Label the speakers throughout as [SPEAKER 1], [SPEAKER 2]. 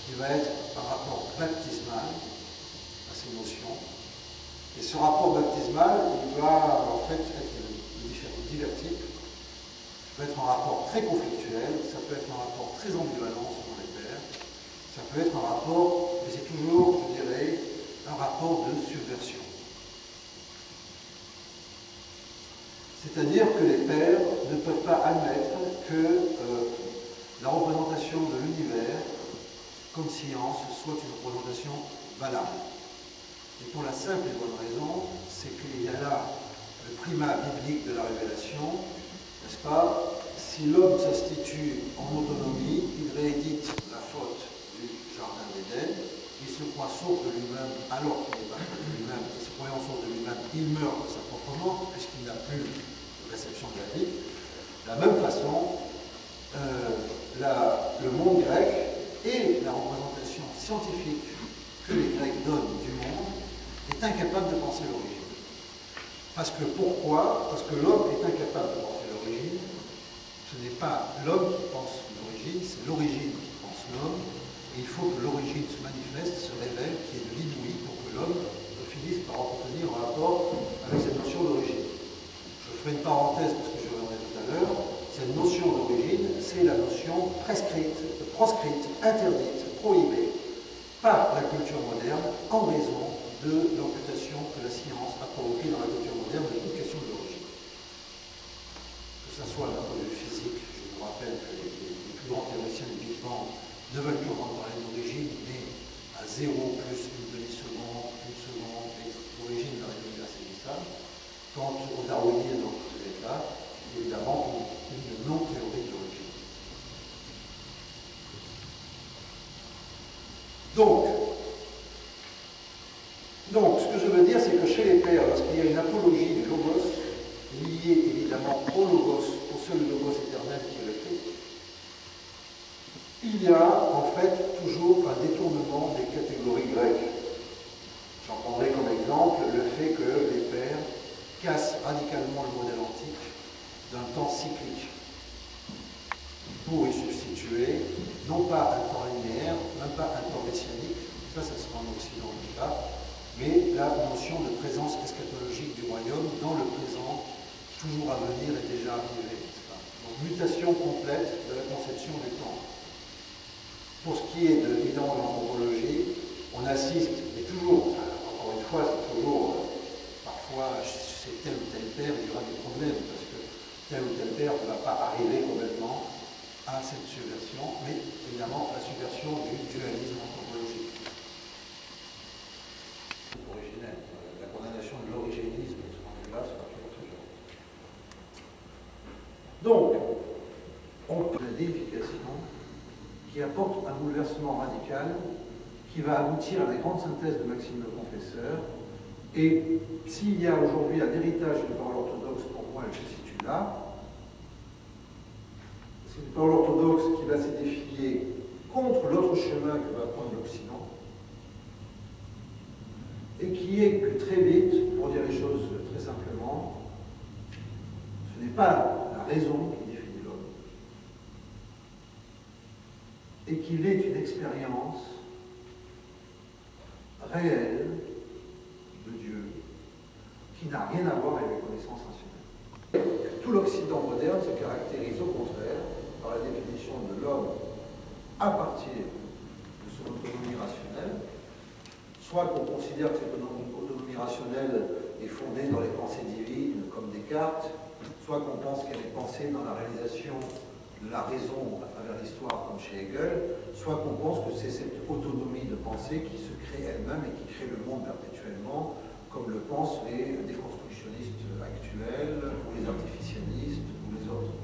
[SPEAKER 1] qui va être un rapport baptismal à ces notions. Et ce rapport baptismal, il va en fait être de divers types. Ça peut être un rapport très conflictuel, ça peut être un rapport très ambivalent selon les pères, ça peut être un rapport, mais c'est toujours, je dirais, un rapport de subversion. C'est-à-dire que les pères ne peuvent pas admettre que la représentation de l'univers comme science soit une représentation valable. Et pour la simple et bonne raison, c'est qu'il y a là le primat biblique de la révélation, n'est-ce pas? Si l'homme s'institue en autonomie, il réédite la faute du jardin d'Éden, il se croit sourd de lui-même alors qu'il n'est pas sourd de lui-même, il se croyant sourd de lui-même, il meurt de sa propre mort, puisqu'il n'a plus de réception de la vie. De la même façon, le monde grec et la représentation scientifique que les Grecs donnent du monde est incapable de penser l'origine. Parce que pourquoi? Parce que l'homme est incapable de penser l'origine. Ce n'est pas l'homme qui pense l'origine, c'est l'origine qui pense l'homme. Et il faut que l'origine se manifeste, se révèle, qu'il y ait de l'inouï pour que l'homme finisse par obtenir un rapport avec cette notion d'origine. Je ferai une parenthèse parce que je reviendrai tout à l'heure. Cette notion d'origine, c'est la notion proscrite, interdite, prohibée par la culture moderne en raison de l'amputation que la science a provoquée dans la culture moderne de toute question de l'origine. Que ce soit d'un point de vue physique, je vous rappelle que les plus grands théoriciens du Big Bang ne veulent plus entendre parler d'origine, mais à 0 plus une demi-seconde, une seconde, et l'origine va devenir insaisissable. Quant au darwinisme dans tous les cas, évidemment, une non-théorie de l'origine. Donc, ce que je veux dire, c'est que chez les pères, lorsqu'il y a une apologie du logos, liée évidemment au logos, au seul logos éternel qui est le Christ, il y a en fait toujours un détournement des catégories grecques. J'en prendrai comme exemple le fait que les pères cassent radicalement le modèle antique d'un temps cyclique pour y substituer non pas un temps linéaire, même pas un temps messianique, ça sera en Occident en tout cas, mais la notion de présence eschatologique du royaume dans le présent, toujours à venir et déjà arrivé. Donc mutation complète de la conception du temps. Pour ce qui est de l'anthropologie, on assiste, et toujours, encore une fois, c'est toujours, parfois, c'est tel ou tel père, il y aura des problèmes, parce que tel ou tel père ne va pas arriver complètement à cette subversion, mais évidemment la subversion du dualisme anthropologique. Originel, la condamnation de l'origénisme, de ce point de vue-là, sera toujours. Donc, on peut la déification qui apporte un bouleversement radical qui va aboutir à la grande synthèse de Maxime le Confesseur. Et s'il y a aujourd'hui un héritage de parole orthodoxe, pour moi, elle se situe là. C'est une parole orthodoxe qui va se défiler contre l'autre chemin que va prendre l'Occident et qui est que très vite, pour dire les choses très simplement, ce n'est pas la raison qui définit l'homme et qu'il est une expérience réelle de Dieu qui n'a rien à voir avec les connaissances rationnelles. Tout l'Occident moderne se caractérise au contraire par la définition de l'homme à partir de son autonomie rationnelle, soit qu'on considère que cette autonomie rationnelle est fondée dans les pensées divines comme Descartes, soit qu'on pense qu'elle est pensée dans la réalisation de la raison à travers l'histoire comme chez Hegel, soit qu'on pense que c'est cette autonomie de pensée qui se crée elle-même et qui crée le monde perpétuellement, comme le pensent les déconstructionnistes actuels, ou les artificialistes, ou les autres.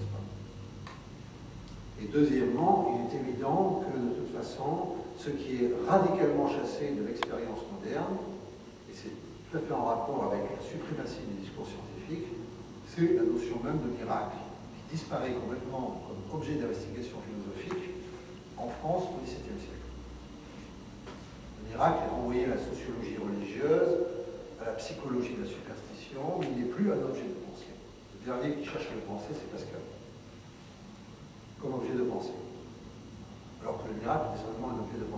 [SPEAKER 1] Et deuxièmement, il est évident que de toute façon, ce qui est radicalement chassé de l'expérience moderne, et c'est tout à fait en rapport avec la suprématie des discours scientifiques, c'est la notion même de miracle, qui disparaît complètement comme objet d'investigation philosophique en France au XVIIe siècle. Le miracle est renvoyé à la sociologie religieuse, à la psychologie de la superstition, mais il n'est plus un objet de pensée. Le dernier qui cherche à le penser, c'est Pascal, comme objet de pensée. Alors que le miracle est seulement un objet de pensée.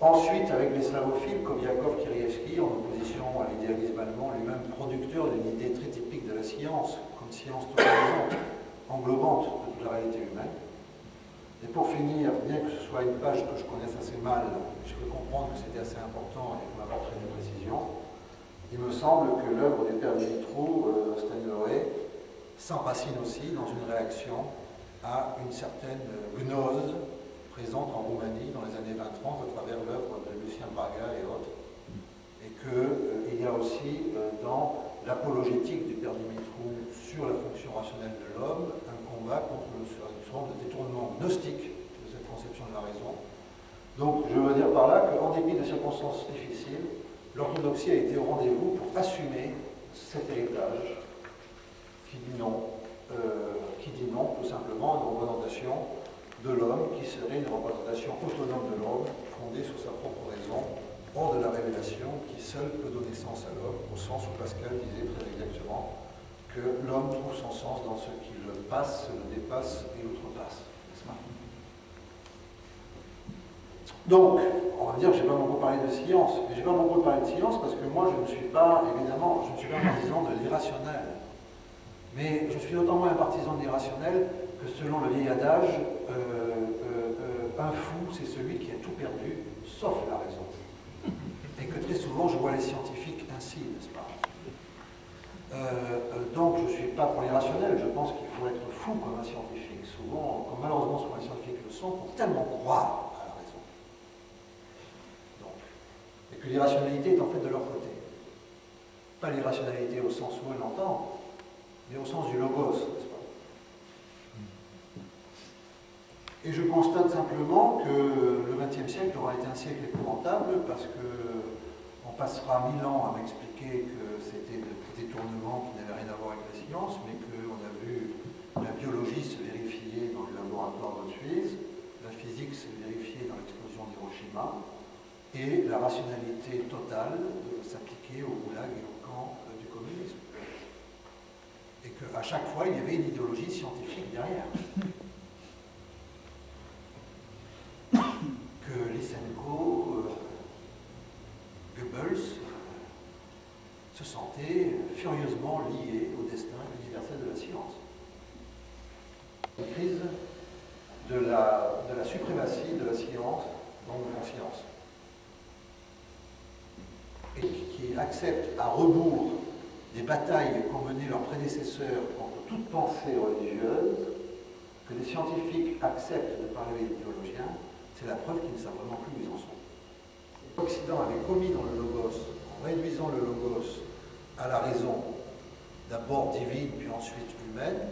[SPEAKER 1] Ensuite, avec les slavophiles, Kobiakov, Kirievski, en opposition à l'idéalisme allemand, lui-même producteur d'une idée très typique de la science, comme science totalisante, englobante de toute la réalité humaine. Et pour finir, bien que ce soit une page que je connaisse assez mal, je peux comprendre que c'était assez important et que m'apporterait des précisions, il me semble que l'œuvre du père Dumitrou, Staniloé, s'enracine aussi dans une réaction à une certaine gnose présente en Roumanie dans les années 20-30 à travers l'œuvre de Lucien Braga et autres. Et qu'il y a aussi dans l'apologétique du père Dumitrou sur la fonction rationnelle de l'homme un combat contre une forme de détournement gnostique de cette conception de la raison. Donc je veux dire par là qu'en dépit de circonstances difficiles, l'orthodoxie a été au rendez-vous pour assumer cet héritage qui dit non tout simplement à une représentation de l'homme qui serait une représentation autonome de l'homme, fondée sur sa propre raison, hors de la révélation qui seule peut donner sens à l'homme, au sens où Pascal disait très exactement que l'homme trouve son sens dans ce qui le passe, le dépasse et l'outrepasse. Donc, on va dire que je n'ai pas beaucoup parlé de science, mais je n'ai pas beaucoup parlé de science parce que moi je ne suis pas, évidemment, je ne suis pas un partisan de l'irrationnel. Mais je suis d'autant moins un partisan de l'irrationnel que selon le vieil adage, un fou, c'est celui qui a tout perdu, sauf la raison. Et que très souvent, je vois les scientifiques ainsi, n'est-ce pas? Donc, je ne suis pas pour l'irrationnel, je pense qu'il faut être fou comme un scientifique. Souvent, comme malheureusement souvent les scientifiques le sont, pour tellement croire à la raison. Donc, et que l'irrationalité est en fait de leur côté. Pas l'irrationalité au sens où elle l'entend, mais au sens du logos, n'est-ce pas? Et je constate simplement que le XXe siècle aura été un siècle épouvantable parce qu'on passera 1000 ans à m'expliquer que c'était des détournements qui n'avaient rien à voir avec la science, mais qu'on a vu la biologie se vérifier dans le laboratoire d'Auschwitz, la physique se vérifier dans l'explosion d'Hiroshima, et la rationalité totale s'appliquer au goulag et au camp du communisme. Et qu'à chaque fois, il y avait une idéologie scientifique derrière. Que Lysenko, Goebbels se sentaient furieusement liés au destin universel de la science. Une crise de la suprématie de la science dans nos consciences. Et qui accepte à rebours des batailles qu'ont menées leurs prédécesseurs contre toute pensée religieuse, que les scientifiques acceptent de parler aux théologiens, c'est la preuve qu'ils ne savent vraiment plus où ils en sont. L'Occident avait commis dans le logos, en réduisant le logos à la raison, d'abord divine, puis ensuite humaine,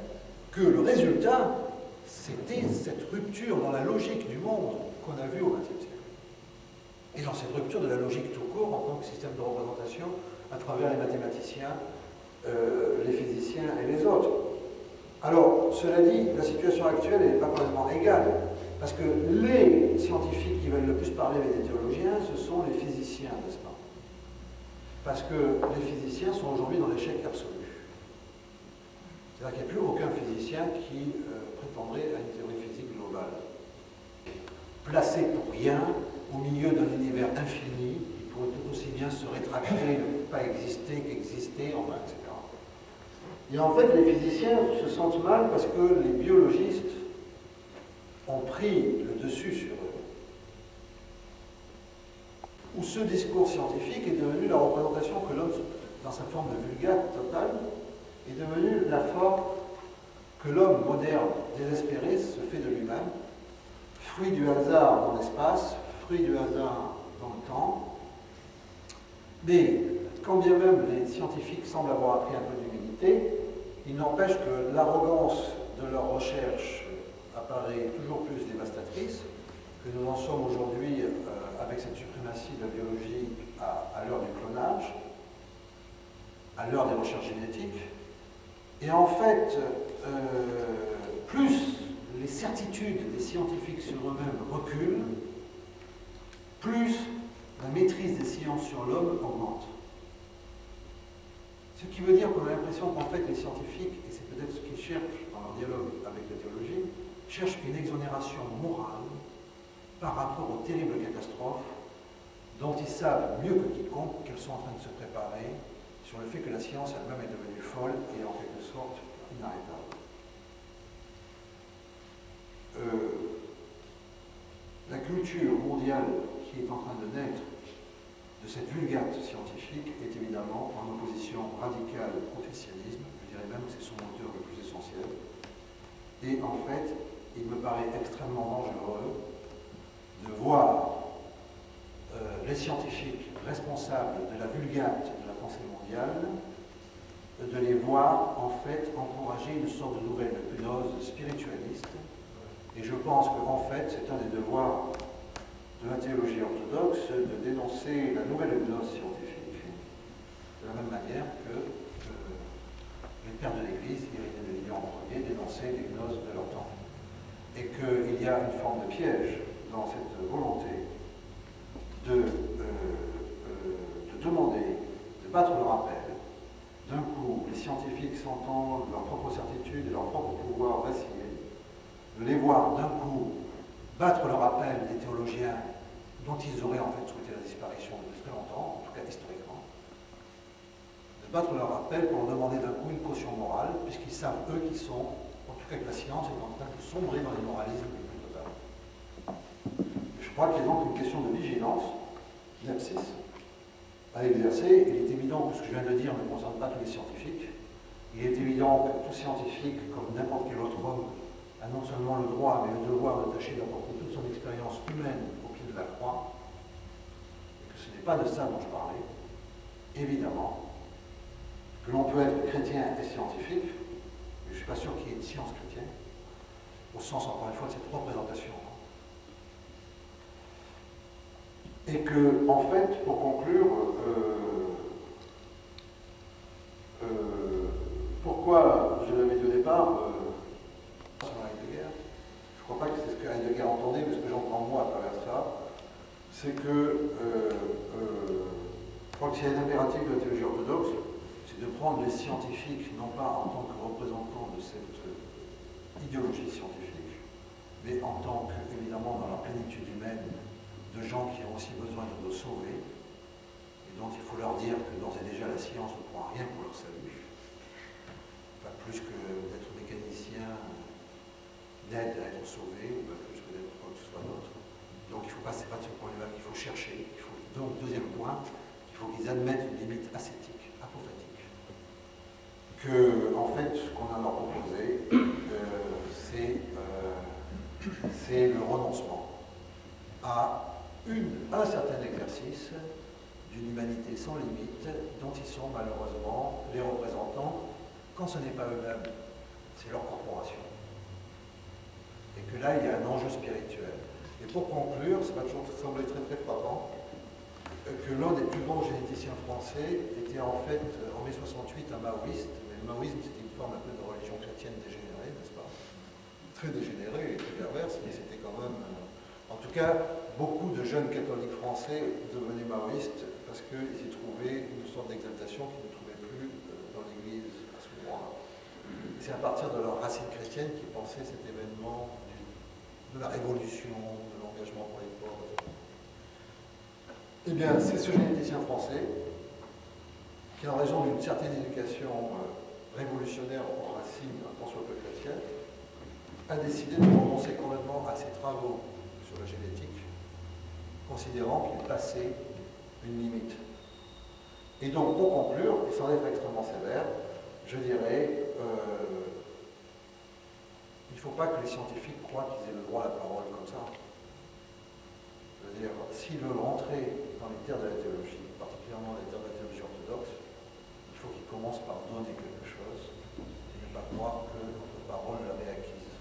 [SPEAKER 1] que le résultat, c'était cette rupture dans la logique du monde qu'on a vue au XXe siècle. Et dans cette rupture de la logique tout court, en tant que système de représentation, à travers les mathématiciens, les physiciens et les autres. Alors, cela dit, la situation actuelle n'est pas complètement égale. Parce que les scientifiques qui veulent le plus parler avec des théologiens, ce sont les physiciens, n'est-ce pas? Parce que les physiciens sont aujourd'hui dans l'échec absolu. C'est-à-dire qu'il n'y a plus aucun physicien qui prétendrait à une théorie physique globale. Placé pour rien, au milieu d'un univers infini, qui pourrait tout aussi bien se rétracter, ne pas exister qu'exister, enfin, etc. Et en fait, les physiciens se sentent mal parce que les biologistes ont pris le dessus sur eux. Où ce discours scientifique est devenu la représentation que l'homme, dans sa forme de vulgate totale, est devenu la forme que l'homme moderne, désespéré, se fait de lui-même, fruit du hasard dans l'espace, fruit du hasard dans le temps. Mais, quand bien même les scientifiques semblent avoir appris un peu d'humilité, il n'empêche que l'arrogance de leur recherche apparaît toujours plus dévastatrice, que nous en sommes aujourd'hui avec cette suprématie de la biologie à l'heure du clonage, à l'heure des recherches génétiques. Et en fait, plus les certitudes des scientifiques sur eux-mêmes reculent, plus la maîtrise des sciences sur l'homme augmente. Ce qui veut dire qu'on a l'impression qu'en fait les scientifiques, et c'est peut-être ce qu'ils cherchent dans leur dialogue avec la théologie, cherchent une exonération morale par rapport aux terribles catastrophes dont ils savent mieux que quiconque qu'elles sont en train de se préparer sur le fait que la science elle-même est devenue folle et en quelque sorte inarrêtable. La culture mondiale qui est en train de naître de cette vulgate scientifique est évidemment en opposition radicale au christianisme, je dirais même que c'est son moteur le plus essentiel. Et en fait, il me paraît extrêmement dangereux de voir les scientifiques responsables de la vulgate de la pensée mondiale, de les voir en fait encourager une sorte de nouvelle gnose spiritualiste. Et je pense qu'en fait, c'est un des devoirs de la théologie orthodoxe de dénoncer la nouvelle gnose scientifique, de la même manière que les pères de l'Église, Irénée de Lyon en premier, dénonçaient les gnoses de leur temps. Et qu'il y a une forme de piège dans cette volonté de demander, de battre le rappel. D'un coup, les scientifiques sentant leur propre certitude et leur propre pouvoir vaciller, de les voir d'un coup battre le rappel des théologiens dont ils auraient en fait souhaité la disparition depuis très longtemps, en tout cas historiquement, de battre leur rappel pour leur demander d'un coup une caution morale, puisqu'ils savent, eux, qui sont, en tout cas que la science est en train de sombrer dans les moralismes les plus total. Je crois qu'il y a donc une question de vigilance, d'abscisse, à exercer. Il est évident que ce que je viens de dire ne concerne pas tous les scientifiques. Il est évident que tout scientifique, comme n'importe quel autre homme, a non seulement le droit, mais le devoir de tâcher d'apporter toute son expérience humaine au pied de la croix, et que ce n'est pas de ça dont je parlais. Évidemment, que l'on peut être chrétien et scientifique, mais je ne suis pas sûr qu'il y ait une science chrétienne, au sens, encore une fois, de cette représentation. Et que, en fait, pour conclure, pourquoi je l'avais dit au départ, sur Heidegger, je ne crois pas que c'est ce que Heidegger entendait, mais ce que j'entends moi à travers ça, c'est que je crois que c'est un impératif de la théologie orthodoxe, c'est de prendre les scientifiques, non pas en tant que représentants de cette idéologie scientifique, mais en tant que, évidemment, dans la plénitude humaine, de gens qui ont aussi besoin de nous sauver, et dont il faut leur dire que d'ores et déjà la science ne prend rien pour leur salut, pas plus que d'être mécanicien d'aide à être sauvé, ou pas plus que d'être quoi que ce soit d'autre. Donc il faut passer pas de ce point de vue-là qu'il faut chercher. Donc, deuxième point, il faut qu'ils admettent une limite ascétique, apophatique. Que, en fait, ce qu'on a leur proposé, c'est le renoncement à un certain exercice d'une humanité sans limite dont ils sont malheureusement les représentants, quand ce n'est pas eux-mêmes, c'est leur corporation. Et que là, il y a un enjeu spirituel. Et pour conclure, ça m'a toujours semblé très très frappant, que l'un des plus grands généticiens français était en fait, en mai 68, un maoïste, mais le maoïsme c'était une forme un peu de religion chrétienne dégénérée, n'est-ce pas? Très dégénérée et très perverse, mais c'était quand même... En tout cas, beaucoup de jeunes catholiques français devenaient maoïstes parce qu'ils y trouvaient une sorte d'exaltation qu'ils ne trouvaient plus dans l'Église à ce moment-là. C'est à partir de leur racine chrétienne qu'ils pensaient cet événement de la révolution, de l'engagement pour les pauvres. Eh bien, c'est ce généticien français qui, en raison d'une certaine éducation révolutionnaire en racine, un tant soit peu chrétienne, a décidé de renoncer complètement à ses travaux sur la génétique, considérant qu'il passait une limite. Et donc, pour conclure, et sans être extrêmement sévère, je dirais, il ne faut pas que les scientifiques croient qu'ils aient le droit à la parole comme ça. Je veux dire, s'ils veulent rentrer dans les terres de la théologie, particulièrement les terres de la théologie orthodoxe, il faut qu'ils commencent par donner quelque chose, et ne pas croire que notre parole leur est acquise.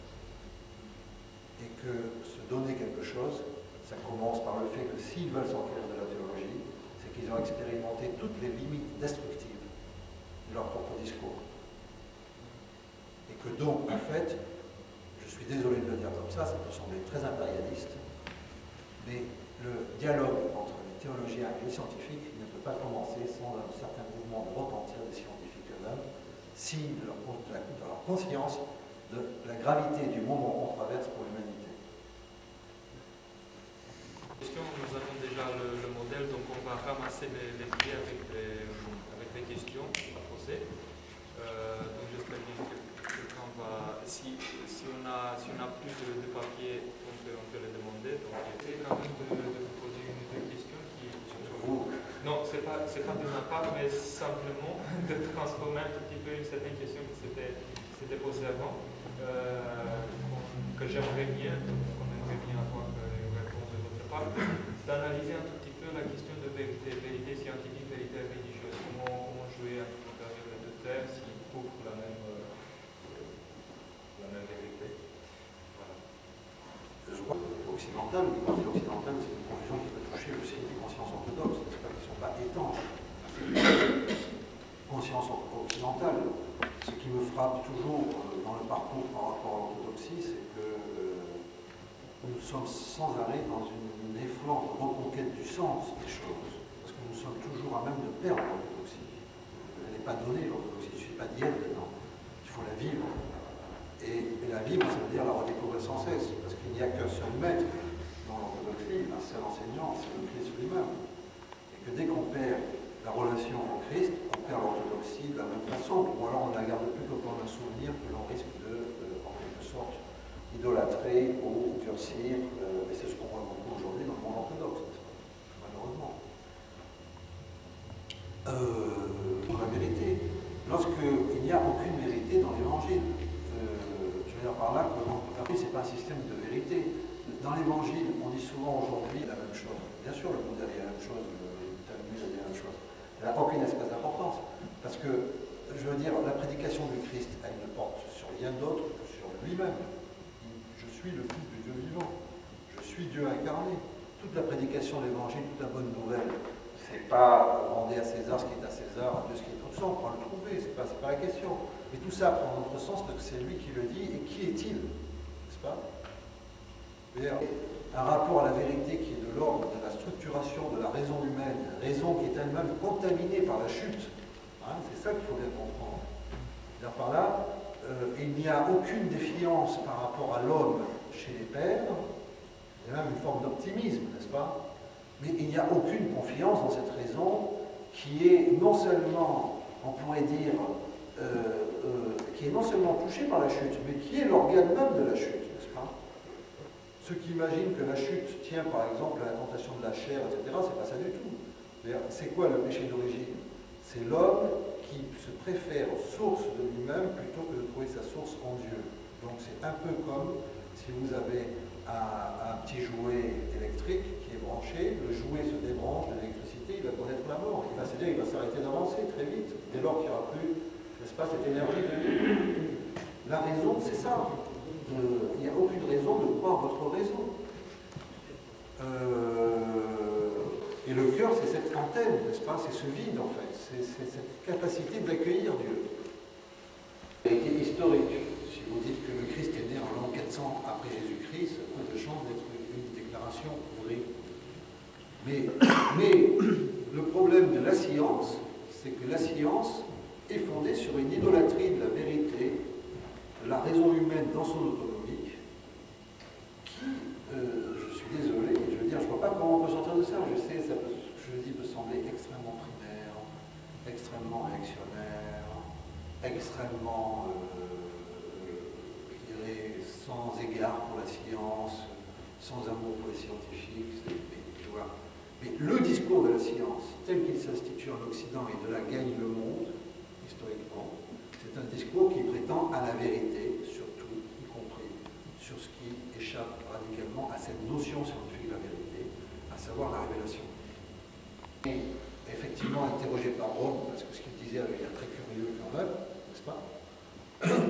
[SPEAKER 1] Et que se donner quelque chose, ça commence par le fait que s'ils veulent s'enquérir de la théologie, c'est qu'ils ont expérimenté toutes les limites destructives de leur propre discours. Et que donc, en fait, je suis désolé de le dire comme ça peut sembler très impérialiste, mais le dialogue entre les théologiens et les scientifiques ne peut pas commencer sans un certain mouvement de repentir des scientifiques eux-mêmes, signe de leur conscience de la gravité du moment qu'on traverse pour l'humanité.
[SPEAKER 2] Nous avons déjà le modèle passer les pieds avec les questions à poser. Donc j'espère bien que quelqu'un va, si on a plus de papier, on peut le demander. Donc j'essaie quand même de vous poser une ou deux questions qui non, c'est pas de ma part, mais simplement de transformer un tout petit peu une certaine question qui s'était posée avant, que j'aimerais bien avoir une réponse de votre part, d'analyser un tout petit peu la question de vérité scientifique, vérité religieuse, comment jouer un petit peu avec les deux termes, s'ils couvrent la même vérité. Voilà.
[SPEAKER 1] Je crois que l'occidental, c'est une confusion qui peut toucher aussi les consciences orthodoxes, qui ne sont pas étanches. Conscience occidentale, ce qui me frappe toujours dans le parcours par rapport à l'orthodoxie, c'est que nous sommes sans arrêt dans une effluente reconquête du sens des choses, parce que nous sommes toujours à même de perdre l'orthodoxie. Elle n'est pas donnée, l'orthodoxie, il ne suffit pas d'y être dedans, il faut la vivre. Et la vivre, ça veut dire la redécouvrir sans cesse, parce qu'il n'y a qu'un seul maître dans l'orthodoxie, un seul enseignant, c'est le Christ lui-même. Et que dès qu'on perd la relation au Christ, on perd l'orthodoxie de la même façon, ou alors on ne la garde plus que comme un souvenir que l'on risque en quelque sorte, idolâtrer ou durcir, et c'est ce qu'on voit beaucoup aujourd'hui dans le monde orthodoxe, malheureusement. La vérité, lorsqu'il n'y a aucune vérité dans l'évangile, je veux dire par là que ce n'est pas un système de vérité. Dans l'évangile, on dit souvent aujourd'hui la même chose. Bien sûr, le Bouddha dit la même chose, le Talmud dit la même chose. Elle n'a aucune espèce d'importance. Parce que, je veux dire, la prédication du Christ, elle ne porte sur rien d'autre que sur lui-même. Je suis le Fils du Dieu vivant. Je suis Dieu incarné. Toute la prédication de l'évangile, toute la bonne nouvelle, c'est pas rendez à César ce qui est à César, à Dieu ce qui est au sang, on va le trouver, c'est pas la question. Mais tout ça prend notre sens parce que c'est lui qui le dit, et qui est-il? N'est-ce pas? Un rapport à la vérité qui est de l'ordre de la structuration de la raison humaine, raison qui est elle-même contaminée par la chute. Hein, c'est ça qu'il faut bien comprendre. Par là, il n'y a aucune défiance par rapport à l'homme chez les pères, il y a même une forme d'optimisme, n'est-ce pas? Mais il n'y a aucune confiance dans cette raison qui est non seulement, on pourrait dire, qui est non seulement touchée par la chute, mais qui est l'organe même de la chute, n'est-ce pas? Ceux qui imaginent que la chute tient par exemple à la tentation de la chair, etc., c'est pas ça du tout. C'est quoi le péché d'origine? C'est l'homme qui se préfère source de lui-même plutôt que de trouver sa source en Dieu. Donc c'est un peu comme si vous avez un petit jouet électrique qui est branché, le jouet se débranche de l'électricité, il va connaître la mort. Il va se dire, il va s'arrêter d'avancer très vite, dès lors qu'il n'y aura plus, n'est-ce pas, cette énergie de vie. La raison, c'est ça. Il n'y a aucune raison de croire votre raison. Et le cœur, c'est cette antenne, n'est-ce pas? C'est ce vide, en fait. C'est cette capacité d'accueillir Dieu. Vérité historique. Si vous dites que le Christ est né en l'an 400 après Jésus-Christ, ça a peu de chance d'être une déclaration vraie. Mais le problème de la science, c'est que la science est fondée sur une idolâtrie de la vérité, de la raison humaine dans son autonomie, qui, je suis désolé, je veux dire, je ne vois pas comment on peut sortir de ça. Je sais, ça peut, je dis, peut sembler extrêmement primaire, extrêmement réactionnaire, extrêmement, je dirais, sans égard pour la science, sans amour pour les scientifiques, mais le discours de la science, tel qu'il s'institue en Occident et de la gagne le monde, historiquement, c'est un discours qui prétend à la vérité, sur tout, y compris sur ce qui échappe radicalement à cette notion scientifique de la vérité, à savoir la révélation. Et effectivement interrogé par Rome, parce que ce qu'il disait avait l'air très curieux quand même, n'est-ce pas?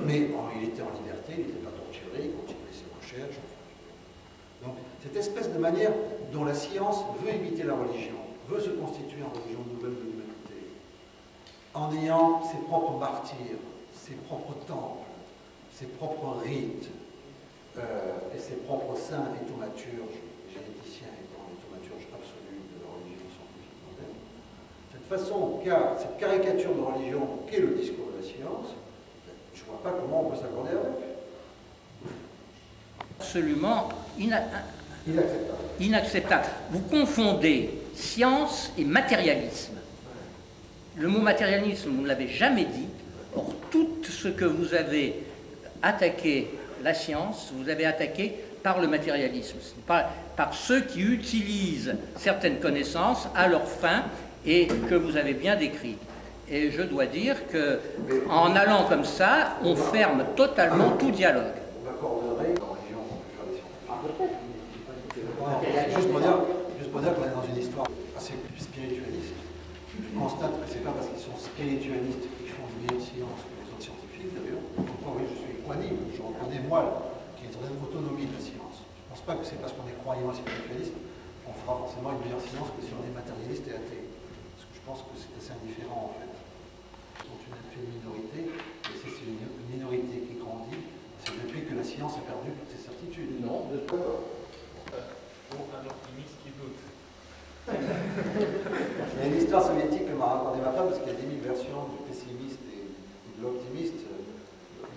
[SPEAKER 1] Mais il était en liberté, il n'était pas torturé, il continuait ses recherches. Donc, cette espèce de manière dont la science veut imiter la religion, veut se constituer en religion nouvelle de l'humanité, en ayant ses propres martyrs, ses propres temples, ses propres rites, et ses propres saints et thaumaturges, généticiens étant les thaumaturges absolus de la religion scientifique moderne. Cette façon qu'a, cette caricature de religion qu'est le discours de la science, je ne vois pas comment on peut s'accorder avec.
[SPEAKER 3] Absolument
[SPEAKER 1] Inacceptable.
[SPEAKER 3] Inacceptable. Vous confondez science et matérialisme. Le mot matérialisme, vous ne l'avez jamais dit. Or, tout ce que vous avez attaqué, la science, vous avez attaqué par le matérialisme, par ceux qui utilisent certaines connaissances à leurs fins et que vous avez bien décrit. Et je dois dire qu'en allant comme ça, on ferme totalement tout dialogue.
[SPEAKER 1] On m'accorderait en religion sur les sciences. Juste pour dire qu'on est dans une histoire assez spiritualiste. Je constate que ce n'est pas parce qu'ils sont spiritualistes qu'ils font une meilleure science que les autres scientifiques d'ailleurs. Pourquoi oui, je suis équanime, je reconnais moi qu'il y a une certaine autonomie de la science. Je ne pense pas que c'est parce qu'on est croyant et spiritualiste qu'on fera forcément une meilleure science que si on est matérialiste et athée. Parce que je pense que c'est assez indifférent en fait. Ils sont une infime minorité, et si c'est une minorité qui grandit, c'est depuis que la science a perdu toutes ses certitudes.
[SPEAKER 3] Non, de
[SPEAKER 2] Pour un optimiste qui doute.
[SPEAKER 1] Il y a une histoire soviétique que m'a raconté ma femme, parce qu'il y a 10 000 versions du pessimiste et de l'optimiste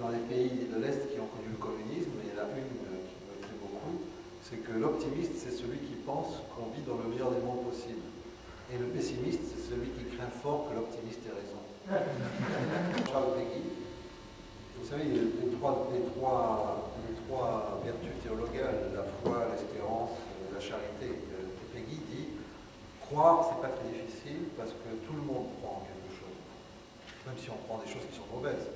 [SPEAKER 1] dans les pays de l'Est qui ont connu le communisme, et il y en a une qui me plaît beaucoup, c'est que l'optimiste, c'est celui qui pense qu'on vit dans le meilleur des mondes possible. Et le pessimiste, c'est celui qui craint fort que l'optimiste ait raison. Charles Péguy, vous savez, les trois vertus théologales, la foi, l'espérance, la charité. Péguy dit, croire, c'est pas très difficile parce que tout le monde croit en quelque chose. Même si on croit en des choses qui sont mauvaises.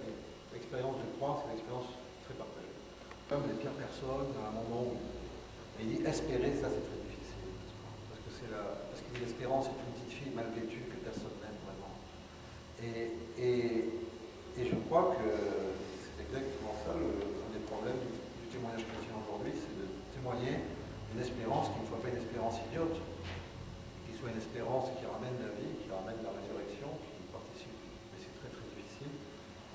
[SPEAKER 1] L'expérience de croire, c'est une expérience très partagée. Comme les pires personnes, à un moment où il dit, espérer, ça c'est très difficile. Parce que l'espérance est une petite fille mal vêtue que personne n'aime vraiment. Et je crois que c'est exactement ça, un des problèmes du témoignage chrétien aujourd'hui, c'est de témoigner une espérance qui ne soit pas une espérance idiote, qui soit une espérance qui ramène la vie, qui ramène la résurrection, qui participe. Mais c'est très très difficile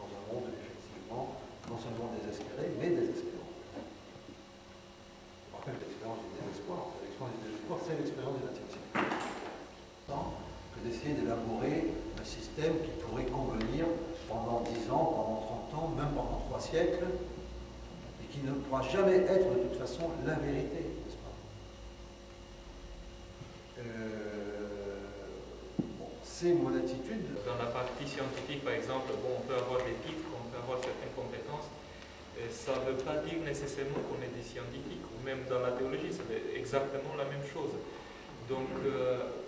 [SPEAKER 1] dans un monde effectivement, non seulement désespéré, mais désespérant. Je rappelle l'expérience du désespoir. L'expérience du désespoir, c'est l'expérience du XXe siècle. Que d'essayer d'élaborer un système qui pourrait convenir pendant 10 ans, pendant 30 ans, même pendant 3 siècles, et qui ne pourra jamais être de toute façon la vérité, n'est-ce pas? Bon, c'est mon attitude.
[SPEAKER 2] Dans la partie scientifique, par exemple, bon, on peut avoir des titres, on peut avoir certaines compétences, et ça ne veut pas dire nécessairement qu'on est des scientifiques, ou même dans la théologie, c'est exactement la même chose. Donc,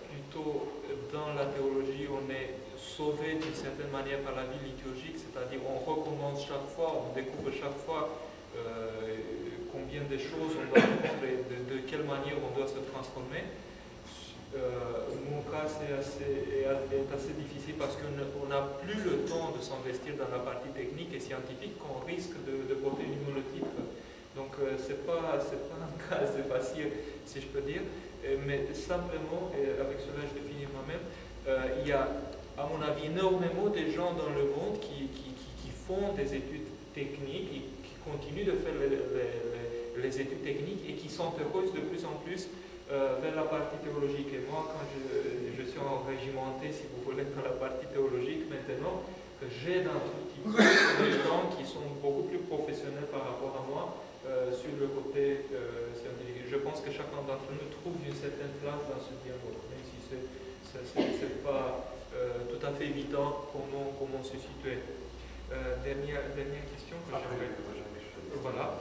[SPEAKER 2] plutôt dans la théologie, on est sauvé d'une certaine manière par la vie liturgique, c'est-à-dire on recommence chaque fois, on découvre chaque fois combien de choses on doit apprendre et de quelle manière on doit se transformer. Mon cas est assez difficile parce qu'on n'a plus le temps de s'investir dans la partie technique et scientifique qu'on risque de porter nous le titre. Donc c'est pas un cas assez facile, si je peux dire, mais simplement, et avec cela je définis moi-même, il y a à mon avis énormément de gens dans le monde qui font des études techniques et qui continuent de faire les études techniques et qui s'intéressent de plus en plus vers la partie théologique. Et moi, quand je suis enrégimenté, si vous voulez, dans la partie théologique maintenant, j'aide un tout petit peu des gens qui sont beaucoup plus professionnels par rapport à moi sur le côté scientifique. Je pense que chacun d'entre nous trouve une certaine place dans ce dialogue, même si ce n'est pas tout à fait évident comment se situer. Dernière question que j'aimerais... Voilà.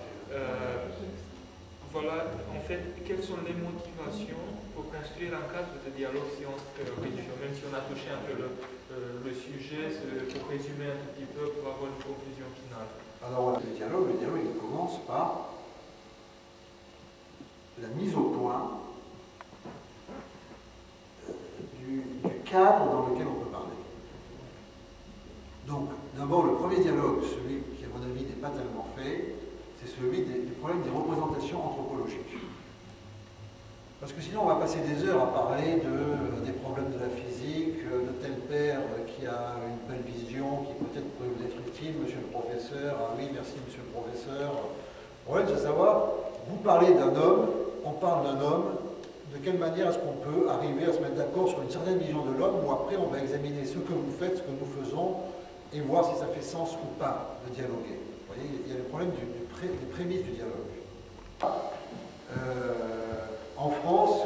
[SPEAKER 2] Voilà, en fait, quelles sont les motivations pour construire un cadre de dialogue science-religion, même si on a touché un peu le sujet, pour résumer un tout petit peu, pour avoir une conclusion finale.
[SPEAKER 1] Alors, le dialogue, il commence par la mise au point du cadre dans lequel on peut parler. Donc, d'abord, le premier dialogue, celui qui, à mon avis, n'est pas tellement fait, c'est celui du problème des représentations anthropologiques. Parce que sinon, on va passer des heures à parler des problèmes de la physique, de tel père qui a une belle vision, qui peut-être pourrait vous être utile, monsieur le professeur. Ah oui, merci, monsieur le professeur. Le problème, c'est de savoir, vous parlez d'un homme, on parle d'un homme, de quelle manière est-ce qu'on peut arriver à se mettre d'accord sur une certaine vision de l'homme, ou après, on va examiner ce que vous faites, ce que nous faisons, et voir si ça fait sens ou pas de dialoguer. Vous voyez, il y a le problème des prémices du dialogue. En France,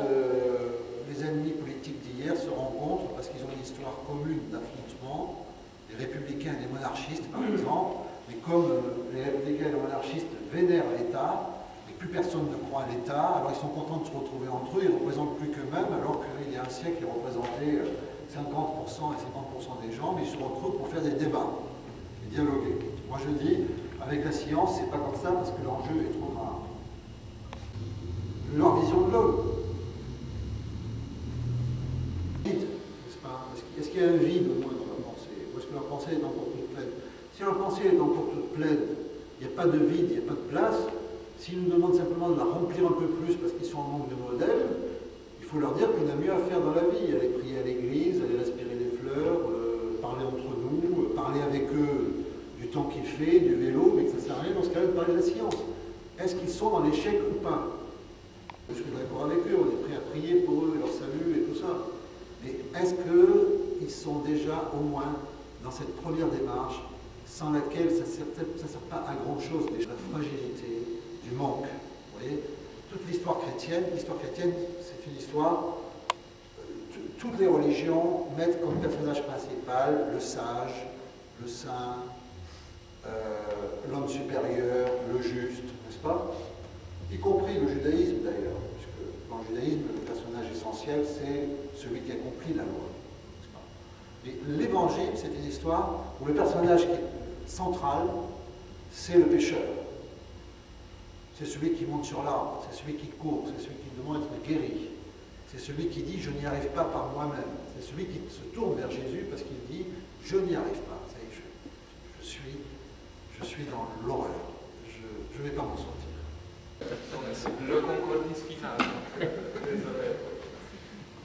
[SPEAKER 1] les ennemis politiques d'hier se rencontrent parce qu'ils ont une histoire commune d'affrontement, les républicains et les monarchistes par exemple, mais comme les républicains et les monarchistes vénèrent l'État, et plus personne ne croit à l'État, alors ils sont contents de se retrouver entre eux, ils ne représentent plus qu'eux-mêmes, alors qu'il y a un siècle, ils représentaient 50% et 50% des gens, mais ils se retrouvent pour faire des débats, et dialoguer. Moi je dis, avec la science, c'est pas comme ça parce que l'enjeu est trop grave. Leur vision de l'homme. Est-ce qu'il y a un vide au moins dans leur pensée? Ou est-ce que leur pensée est encore toute pleine? Si leur pensée est encore toute pleine, il n'y a pas de vide, il n'y a pas de place. S'ils nous demandent simplement de la remplir un peu plus parce qu'ils sont en manque de modèles, il faut leur dire qu'on a mieux à faire dans la vie. Aller prier à l'église, aller respirer les fleurs, parler entre nous, parler avec eux du temps qu'il fait, du vélo, mais que ça ne sert à rien dans ce cas-là de parler de la science. Est-ce qu'ils sont dans l'échec ou pas? Je suis d'accord avec eux, on est prêt à prier pour eux, leur salut et tout ça. Mais est-ce qu'ils sont déjà au moins dans cette première démarche sans laquelle ça ne sert pas à grand-chose, déjà la fragilité, du manque. Vous voyez, toute l'histoire chrétienne, c'est une histoire, toutes les religions mettent comme personnage principal le sage, le saint, l'homme supérieur, le juste, n'est-ce pas? Y compris le judaïsme d'ailleurs, puisque dans le judaïsme, le personnage essentiel, c'est celui qui a compris la loi. Mais l'évangile, c'est une histoire où le personnage qui est central, c'est le pécheur. C'est celui qui monte sur l'arbre, c'est celui qui court, c'est celui qui demande d'être guéri. C'est celui qui dit « je n'y arrive pas par moi-même ». C'est celui qui se tourne vers Jésus parce qu'il dit « je n'y arrive pas ». Je suis dans l'horreur. Je ne vais pas m'en sortir.
[SPEAKER 2] Le concordis final. Désolé.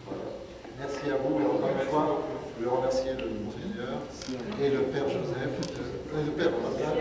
[SPEAKER 1] Voilà. Merci à vous et encore une fois, je veux remercier le Monseigneur et le Père Joseph, le Père Pascal.